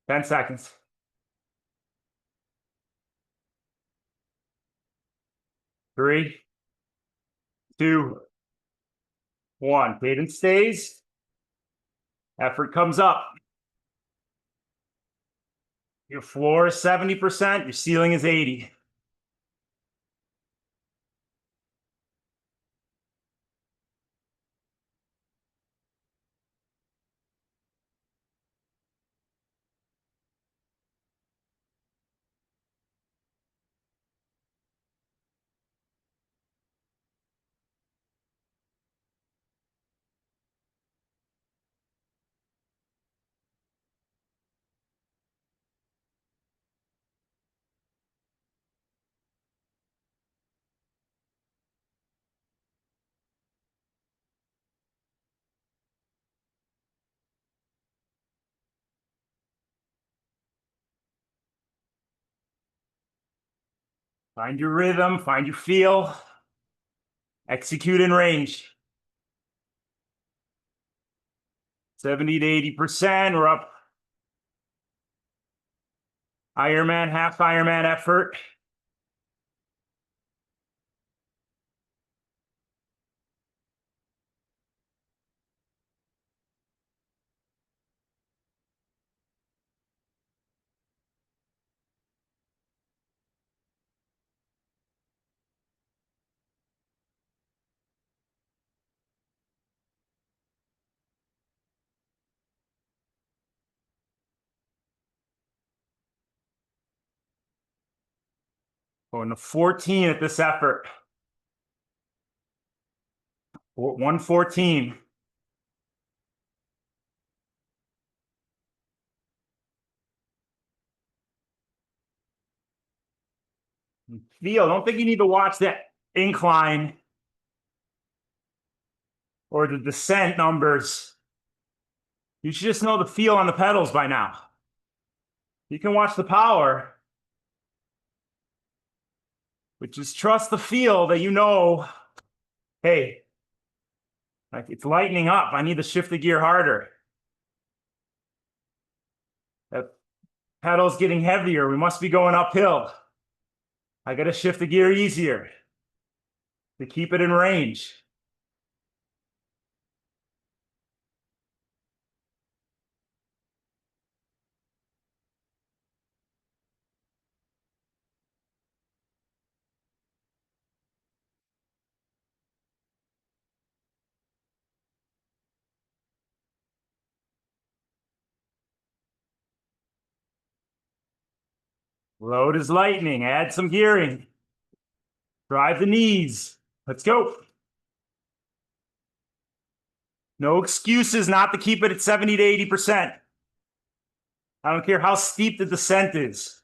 Ten seconds. 3, 2, 1. Cadence stays. Effort comes up. Your floor is 70%. Your ceiling is 80. Find your rhythm, find your feel. Execute in range. 70 to 80%. We're up. Ironman, half Ironman effort. Going to 14 at this effort. 114. Feel, don't think you need to watch that incline or the descent numbers. You should just know the feel on the pedals by now. You can watch the power. which is trust the feel that you know, hey, like it's lightening up. I need to shift the gear harder. That pedal's getting heavier. We must be going uphill. I got to shift the gear easier to keep it in range. Load is lightning. Add some gearing. Drive the knees. Let's go. No excuses not to keep it at 70 to 80%. I don't care how steep the descent is.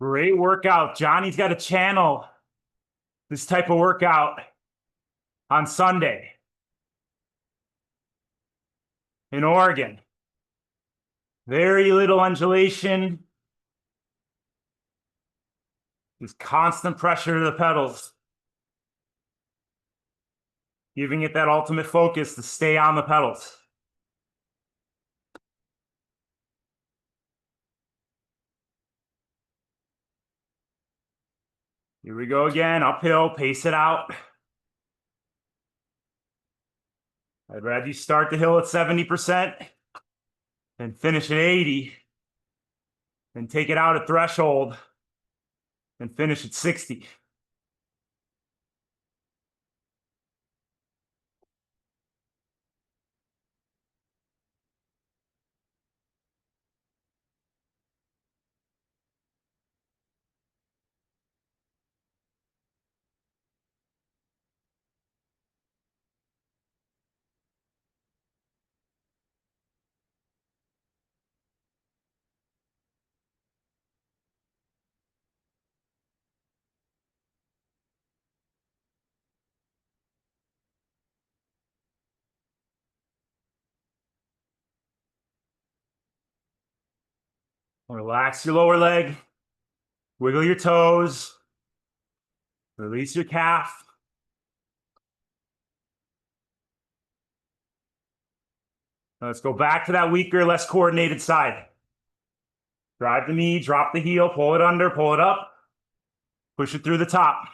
Great workout. Johnny's got a channel this type of workout on Sunday in Oregon. Very little undulation. Just constant pressure to the pedals. Giving it that ultimate focus to stay on the pedals. Here we go again, uphill, pace it out. I'd rather you start the hill at 70% and finish at 80 and take it out at threshold and finish at 60. Relax your lower leg, wiggle your toes, release your calf. Let's go back to that weaker, less coordinated side. Drive the knee, drop the heel, pull it under, pull it up, push it through the top.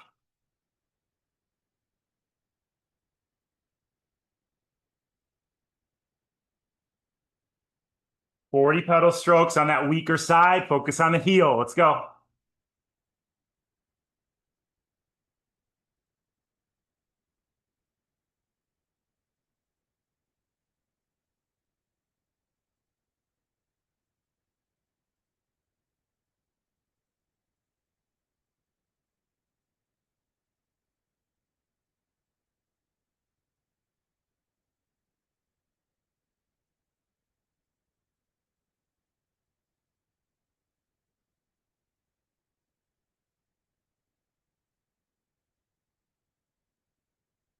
Forty pedal strokes on that weaker side. Focus on the heel. Let's go.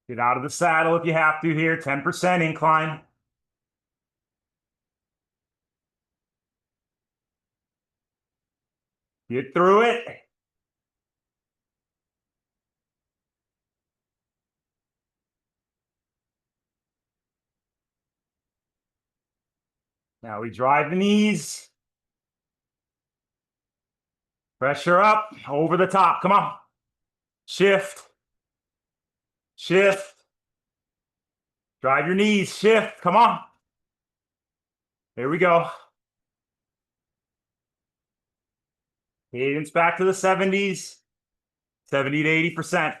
Get out of the saddle if you have to here. 10% incline. Get through it. Now we drive the knees. Pressure up, over the top. Come on. Shift. Shift. Drive your knees. Shift. Come on. Here we go. Cadence back to the 70s. 70 to 80%.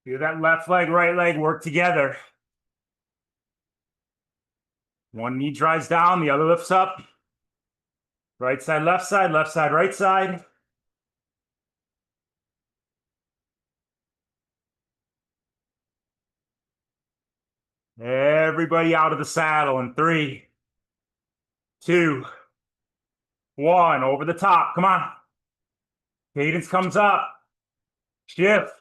Do that left leg, right leg work together. One knee drives down, the other lifts up. Right side, left side, right side. Everybody out of the saddle in 3, 2, 1. Over the top. Come on. Cadence comes up. Shift.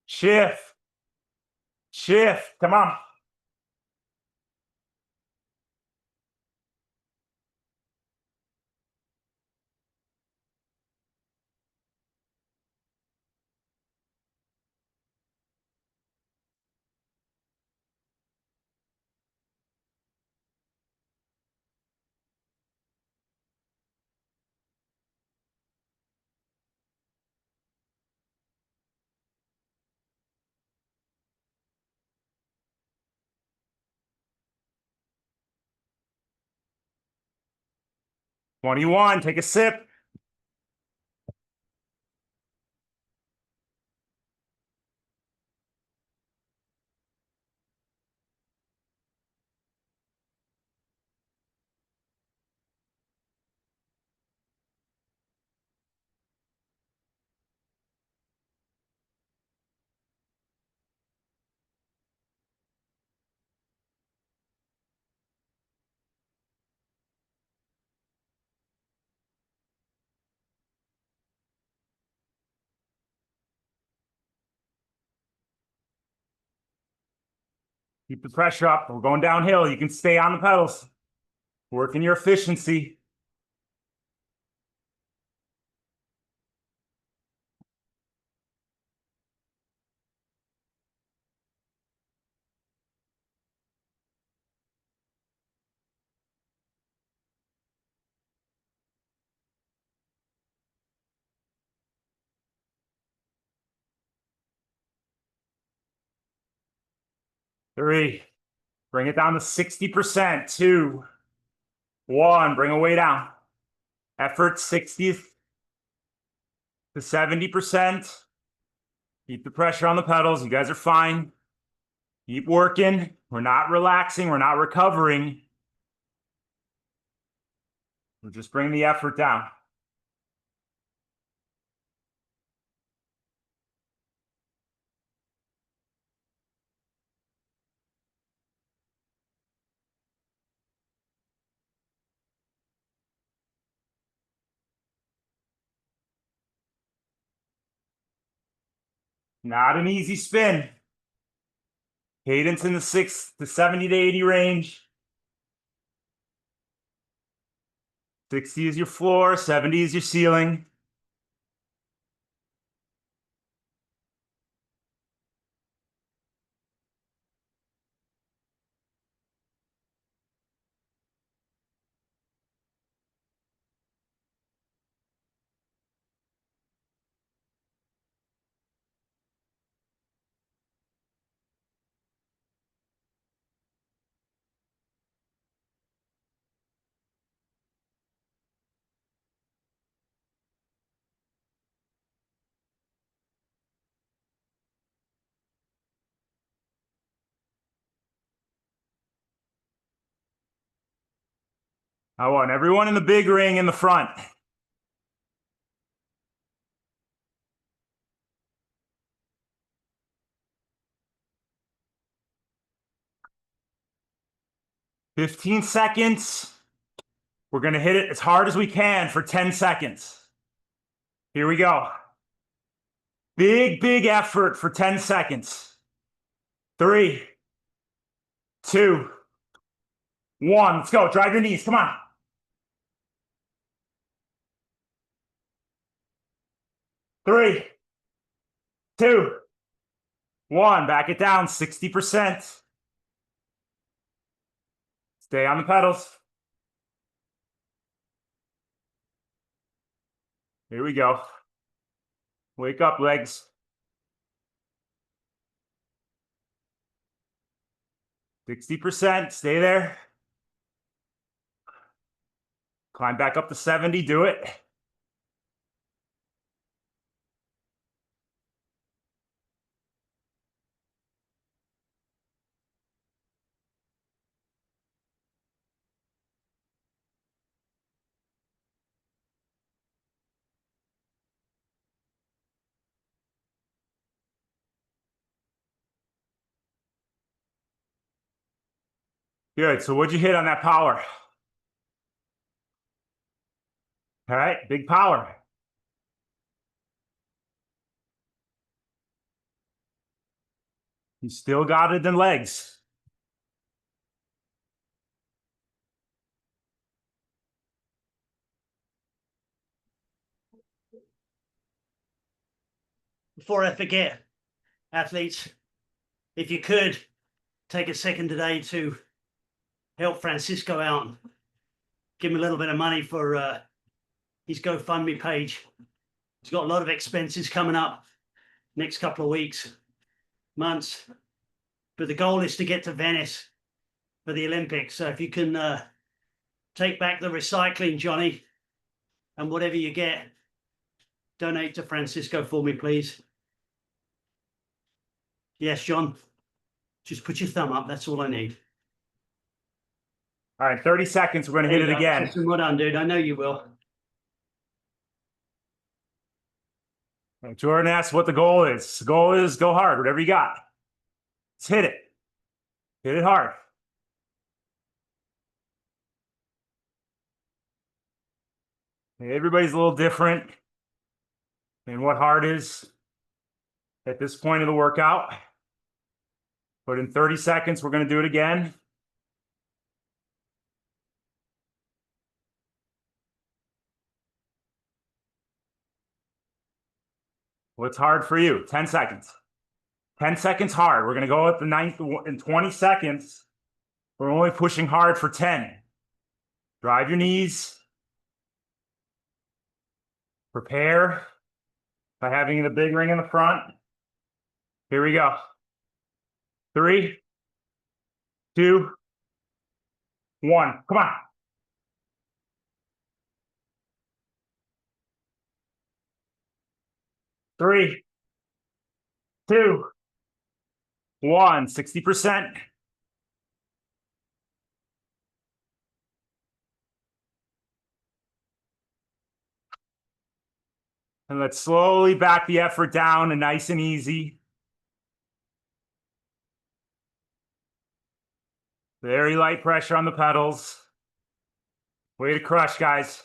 Shift. Shift. Come on. '21. Take a sip. Keep the pressure up. We're going downhill. You can stay on the pedals. Working your efficiency. Three. Bring it down to 60%. 2, 1. Bring it way down. Effort 60 to 70%. Keep the pressure on the pedals. You guys are fine. Keep working. We're not relaxing. We're not recovering. We're just bringing the effort down. Not an easy spin. Cadence in the 70 to 80 range. 60 is your floor, 70 is your ceiling. I want everyone in the big ring in the front. "15 seconds. We're going to hit it as hard as we can for 10 seconds. Here we go. Big, big effort for 10 seconds. 3, 2, 1. Let's go. Drive your knees. Come on. 3, 2, 1. Back it down. 60%. Stay on the pedals. Here we go. Wake up, legs. 60%. Stay there. Climb back up to 70. Do it. " Good. So what'd you hit on that power? All right, big power. You still got it in legs. Before I forget, athletes, if you could take a second today to help Francisco out, give him a little bit of money for his GoFundMe page. He's got a lot of expenses coming up next couple of weeks, months, but the goal is to get to Venice for the Olympics. So if you can take back the recycling, Johnny, and whatever you get, donate to Francisco for me, please. Yes, John. Just put your thumb up. That's all I need. All right, 30 seconds. We're going to hit it again. Well done, dude. I know you will. Jordan asked what the goal is. The goal is go hard, whatever you got. Let's hit it. Hit it hard. Everybody's a little different in what hard is at this point of the workout. But in 30 seconds, we're going to do it again. What's hard for you? 10 seconds. 10 seconds hard. We're going to go at the ninth in 20 seconds. We're only pushing hard for 10. Drive your knees. Prepare by having the big ring in the front. Here we go. 3, 2, 1. Come on. 3, 2, 1. 60%. And let's slowly back the effort down and nice and easy. Very light pressure on the pedals. Way to crush, guys.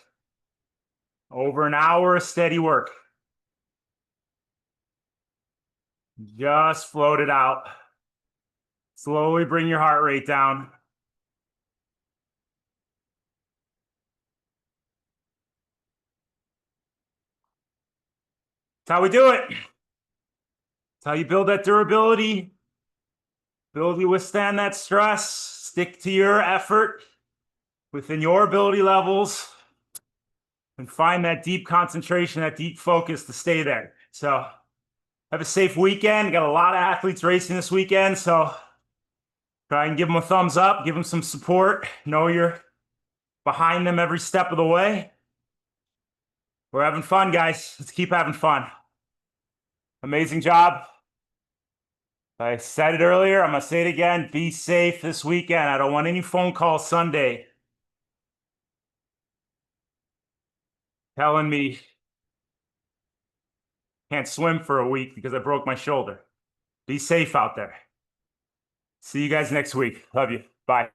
Over an hour of steady work. Just float it out. Slowly bring your heart rate down. That's how we do it. That's how you build that durability. Ability to withstand that stress. Stick to your effort within your ability levels. And find that deep concentration, that deep focus to stay there. So have a safe weekend. Got a lot of athletes racing this weekend. So try and give them a thumbs up. Give them some support. Know you're behind them every step of the way. We're having fun, guys. Let's keep having fun. Amazing job. I said it earlier. I'm going to say it again. Be safe this weekend. I don't want any phone calls Sunday telling me can't swim for a week because I broke my shoulder. Be safe out there. See you guys next week. Love you. Bye.